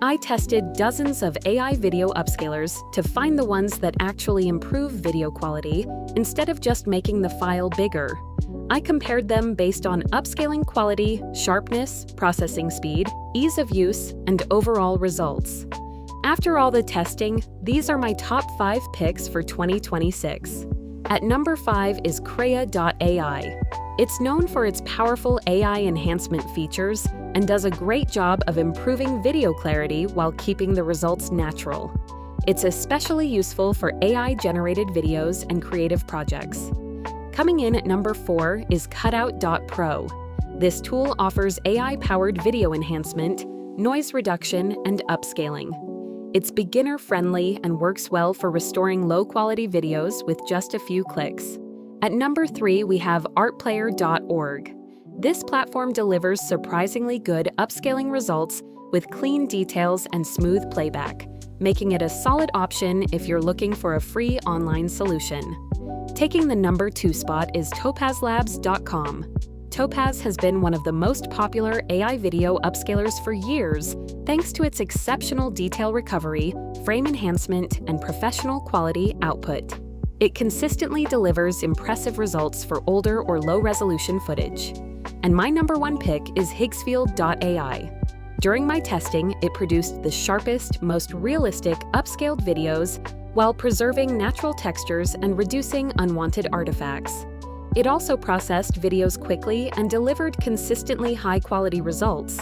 I tested dozens of AI video upscalers to find the ones that actually improve video quality instead of just making the file bigger. I compared them based on upscaling quality, sharpness, processing speed, ease of use, and overall results. After all the testing, these are my top 5 picks for 2026. At number 5 is Craya.ai. It's known for its powerful AI enhancement features and does a great job of improving video clarity while keeping the results natural. It's especially useful for AI-generated videos and creative projects. Coming in at number 4 is Cutout.pro. This tool offers AI-powered video enhancement, noise reduction, and upscaling. It's beginner-friendly and works well for restoring low-quality videos with just a few clicks. At number 3, we have artplayer.org. This platform delivers surprisingly good upscaling results with clean details and smooth playback, making it a solid option if you're looking for a free online solution. Taking the number 2 spot is topazlabs.com. Topaz has been one of the most popular AI video upscalers for years, thanks to its exceptional detail recovery, frame enhancement, and professional quality output. It consistently delivers impressive results for older or low-resolution footage. And my number 1 pick is Higgsfield.ai. During my testing, it produced the sharpest, most realistic upscaled videos while preserving natural textures and reducing unwanted artifacts. It also processed videos quickly and delivered consistently high-quality results.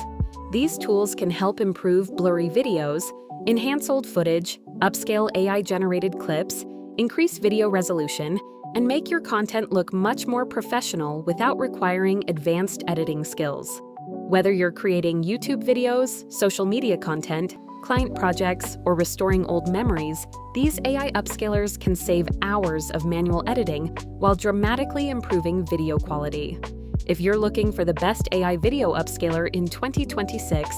These tools can help improve blurry videos, enhance old footage, upscale AI-generated clips, increase video resolution, and make your content look much more professional without requiring advanced editing skills. Whether you're creating YouTube videos, social media content, client projects, or restoring old memories, these AI upscalers can save hours of manual editing while dramatically improving video quality. If you're looking for the best AI video upscaler in 2026,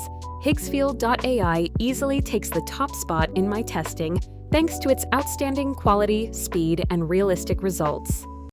Higgsfield.ai easily takes the top spot in my testing thanks to its outstanding quality, speed, and realistic results.